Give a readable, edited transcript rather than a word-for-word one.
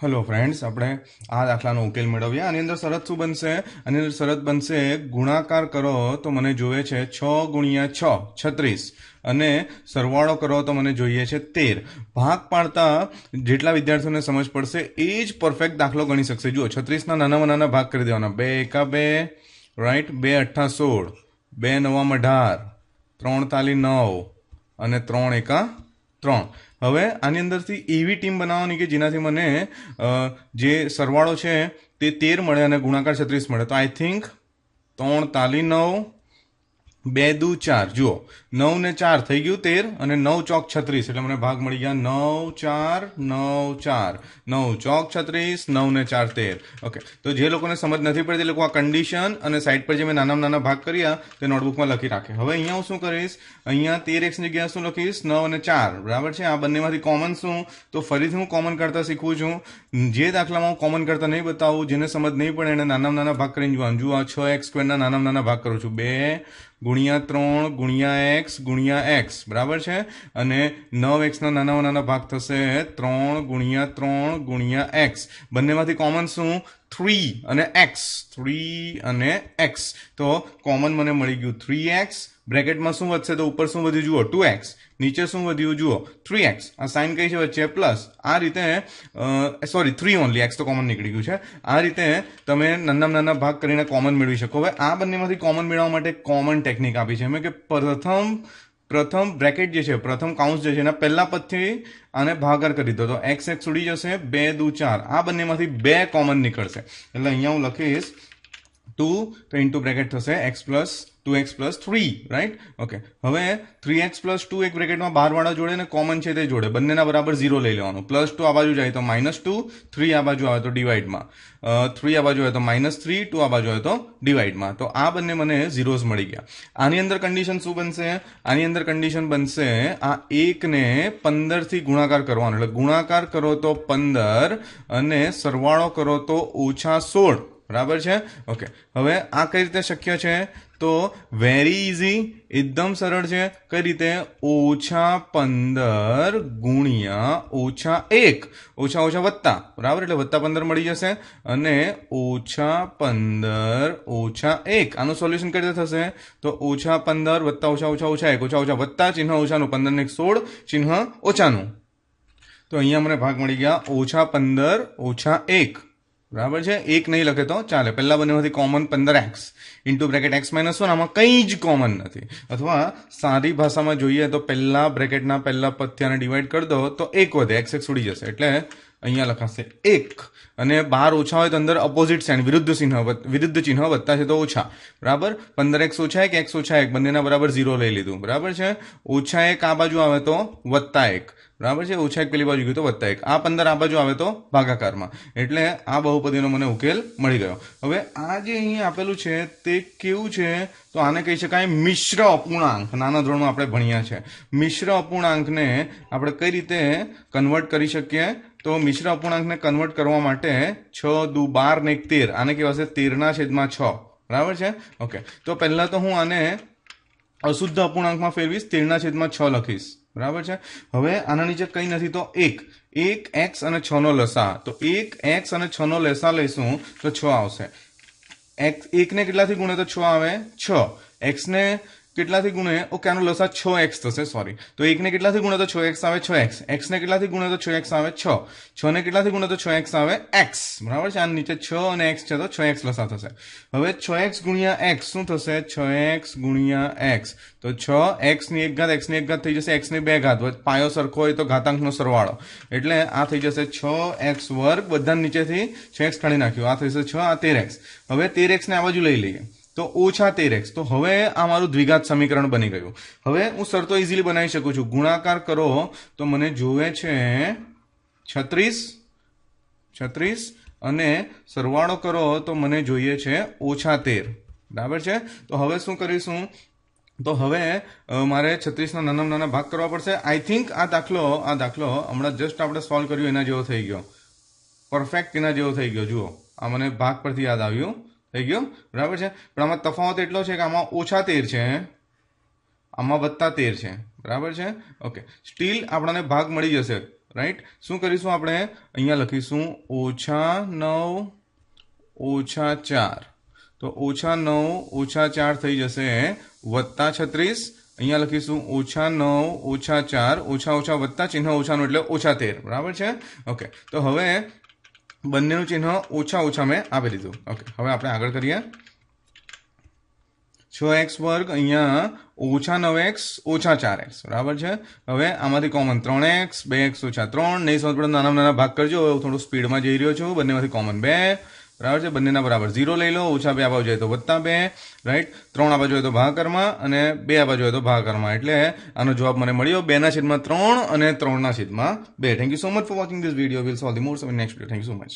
Hello friends, આપણે આ દાખલાનો ઉકેલ મેળવ્યા. આની અંદર શરત શું બનશે? આની અંદર શરત બનશે ગુણાકાર કરો તો મને જોઈએ છે 6 ગુણ્યા 6 36 અને સરવાળો કરો તો મને જોઈએ છે 13. ભાગ પાડતા જેટલા વિદ્યાર્થીઓને સમજ પડશે એ જ પરફેક્ટ દાખલો ગણી શકશે. જુઓ, 36ના નાનામાં નાના ભાગ કરી દેવાના. 2 એકા 2, રાઈટ, 2 અઠ્ઠા 16, 2 નવામાં 18, 3 તાલી 9 અને 3 એકા 3. હવે આની અંદરથી એવી ટીમ બનાવવાની કે જેનાથી મને જે સરવાળો છે તે 13 મળે અને ગુણાકાર 36 મળે. તો આઈ થિંક 3 તાલી 9, 2 દુ 4. જુઓ, 9 ને 4 થઈ ગયું 13 અને 9 ચોક 36 એટલે મને ભાગ મળી ગયા 9 4 9 4 9 ચોક 36, 9 ને 4 13. ઓકે, તો જે લોકોને સમજ નથી પડતી એ લોકો આ કન્ડિશન અને સાઈડ પર જે મેં નાના નાના ભાગ કર્યા તે નોટબુકમાં લખી રાખે. હવે અહીંયા હું શું કરીશ, અહીંયા 13x ની જગ્યાએ શું લખીશ, 9 અને 4. બરાબર છે. આ બંનેમાંથી કોમન શું, તો ફરીથી હું કોમન કરતા શીખવું છું. જે દાખલામાં હું કોમન કરતા નહીં બતાવું, જેને સમજ નહીં પડે એને નાના નાના ભાગ કરીને જોવાનું. જુઓ, આ 6x² ના નાના નાના ભાગ કરું છું. 2 ગુણ્યા 3 ગુણ્યા x ગુણ્યા x, બરાબર છે. અને 9x ના નાના નાના ભાગ થશે 3 ગુણ્યા 3 ગુણ્યા x. બંનેમાંથી કોમન શું, 3 અને x. 3 અને x, તો કોમન મને મળી ગયું 3x. બ્રેકેટમાં શું વધશે, તો ઉપર શું વધ્યું જુઓ 2x, નીચે શું વધ્યું જુઓ 3x. આ સાઇન કઈ છે વચ્ચે, પ્લસ. આ રીતે સોરી 3 ઓનલી, x તો કોમન નીકળી ગયું છે. આ રીતે તમે નાના નાના ભાગ કરીને કોમન મેળવી શકો. હવે આ બંનેમાંથી કોમન મેળવવા માટે કોમન ટેકનિક આપી છે મેં કે પ્રથમ બ્રેકેટ જે છે, પ્રથમ કાઉન્સ જે છે એના પહેલા પદથી આને ભાગાકાર કરી દો તો x x ઉડી જશે, 2 દુ 4. આ બંનેમાંથી 2 કોમન નીકળશે એટલે અહીંયા હું લખીશ 2 તો ઇન્ટુ બ્રેકેટ થશે x plus 2x plus 3, right. Okay, હવે 3x પ્લસ 2 એક બ્રેકેટમાં બહારવાળા જોડે ને કોમન છે તે જોડે બંનેના બરાબર 0 લઈ લેવાનું. +2 આ બાજુ જાય તો -2, 3 આ બાજુ આવે તો ડિવાઈડમાં, 3 આ બાજુ આવે તો -3, 2 આ બાજુ આવે તો ડિવાઈડમાં. તો આ બંને મને ઝીરોઝ મળી ગયા. આની અંદર કન્ડિશન શું બનશે, આની અંદર કન્ડિશન બનશે આ 1 ને 15 થી ગુણાકાર કરવાનો. એટલે ગુણાકાર કરો તો 15 અને સરવાળો કરો તો -16, બરાબર છે. ઓકે, હવે આ કઈ રીતે શક્ય છે, તો વેરી ઇઝી, એકદમ સરળ છે. કઈ રીતે, -15 ગુણ્યા -1, ઓછા ઓછા વત્તા, બરાબર, એટલે +15 મળી જશે અને -15 -1. આનું સોલ્યુશન કઈ રીતે થશે, તો -15 વત્તા ઓછા ઓછા ઓછા 1, ઓછા ઓછા વત્તા, ચિહ્ન ઓછાનું, 15 ને 16, ચિહ્ન ઓછાનું. તો અહીંયા મને ભાગ મળી ગયા -15 -1, બરાબર છે. 1 નહીં લખે તો ચાલે. પહેલા બંનેમાંથી common 15x into bracket x -1, આમાં કંઈ જ કોમન નથી. અથવા સાદી ભાષામાં જોઈએ તો પહેલા બ્રેકેટના પહેલા પદથી આને ડિવાઈડ કરી દો તો 1 વધે, x x ઉડી જશે એટલે અહીંયા લખાશે 1. અને બહાર ઓછા હોય તો અંદર અપોઝિટ સાઇન, વિરુદ્ધ ચિહ્ન વધતા છે તો ઓછા, બરાબર. 15x ઓછા 1, x ઓછા 1, બંનેના બરાબર 0 લઈ લીધું, બરાબર છે. -1 આ બાજુ આવે તો +1, બરાબર છે. -1 પેલી બાજુ ગયું તો +1. આ 15 આ બાજુ આવે તો ભાગાકારમાં. એટલે આ બહુપદીનો મને ઉકેલ મળી ગયો. હવે આ જે અહીં આપેલું છે તે કેવું છે, તો આને કહી શકાય મિશ્ર અપૂર્ણાંક. નાના ધોરણમાં આપણે ભણ્યા છે. મિશ્ર અપૂર્ણાંકને આપણે કઈ રીતે કન્વર્ટ કરી શકીએ, તો મિશ્ર અપૂર્ણાંકને કન્વર્ટ કરવા માટે 6 દુ 12 ને 1 13, આને કહેવાશે 13/6, બરાબર છે. ઓકે, તો પહેલા તો હું આને અશુદ્ધ અપૂર્ણાંકમાં ફેરવીશ, 13/6 લખીશ, બરાબર છે. હવે આના નીચે કંઈ નથી તો 1 x અને 6 નો લસા, તો 1x અને 6 નો લસા લઈશું તો 6 આવશે. 1 ને કેટલાથી ગુણે તો 6 આવે 6, x ને કેટલાથી ગુણે, ઓકે, આનો લસા 6x થશે, સોરી. તો 1 ને કેટલાથી ગુણે તો 6x આવે 6x, x ને કેટલાથી ગુણે તો 6x આવે 6, 6 ને કેટલાથી ગુણે તો 6x આવે x, બરાબર છે. આ નીચે 6 અને x છે તો 6x લસા થશે. હવે 6x ગુણ્યા x શું થશે, 6x ગુણ્યા x, તો 6x ની 1 ઘાત x ની 1 ઘાત થઈ જશે, x ની 2 ઘાત, પાયો સરખો હોય તો ઘાતાંકનો સરવાળો, એટલે આ થઈ જશે 6x². બધા નીચેથી 6x કાઢી નાખ્યું, આ થશે 6, આ 13x. હવે 13x ને આ બાજુ લઈ લઈએ તો -13x. તો હવે આ મારું દ્વિઘાત સમીકરણ બની ગયું. હવે હું શરતો ઇઝીલી બનાવી શકું છું. ગુણાકાર કરો તો મને જોવે છે 36 અને સરવાળો કરો તો મને જોઈએ છે -13, બરાબર છે. તો હવે શું કરીશું, તો હવે મારે 36ના નાના નાના ભાગ કરવા પડશે. આઈ થિંક આ દાખલો હમણાં જસ્ટ આપણે સોલ્વ કર્યું એના જેવો થઈ ગયો, પરફેક્ટ એના જેવો થઈ ગયો. જુઓ, આ મને ભાગ પરથી યાદ આવ્યું, થઈ ગયો, બરાબર છે. પણ આમાં તફાવત એટલો છે કે આમાં -13 છે, આમાં +13 છે, બરાબર છે. ઓકે, સ્ટીલ આપણને ભાગ મળી જશે. રાઈટ. શું કરીશું આપણે? અહીંયા લખીશું -9 -4. તો -9 -4 થઈ જશે +36. અહીંયા લખીશું -9 -4 ઓછા વત્તા ચિહ્ન ઓછાનું એટલે -13. બરાબર છે? ઓકે. તો હવે બંનેનું ચિહ્ન ઓછા મેં આપી દીધું. ઓકે. હવે આપણે આગળ કરીએ. 6x² અહીંયા -9x -4x. બરાબર છે? હવે આમાંથી કોમન 3x 2x - 3. નહીં સમજ પડે નાના ભાગ કરજો. થોડું સ્પીડમાં જઈ રહ્યો છું. બંનેમાંથી કોમન 2. બરાબર છે? બંનેના બરાબર 0 લઈ લો. -2 આ બાજુ જાય તો +2. રાઈટ. 3 આ બાજુ હોય તો ભાગાકારમાં અને 2 આ બાજુ હોય તો ભાગાકારમાં. એટલે આનો જવાબ મને મળ્યો 2/3 અને 3/2. Thank you so much for watching this video. Will solve the more sum in next video. Thank you so much.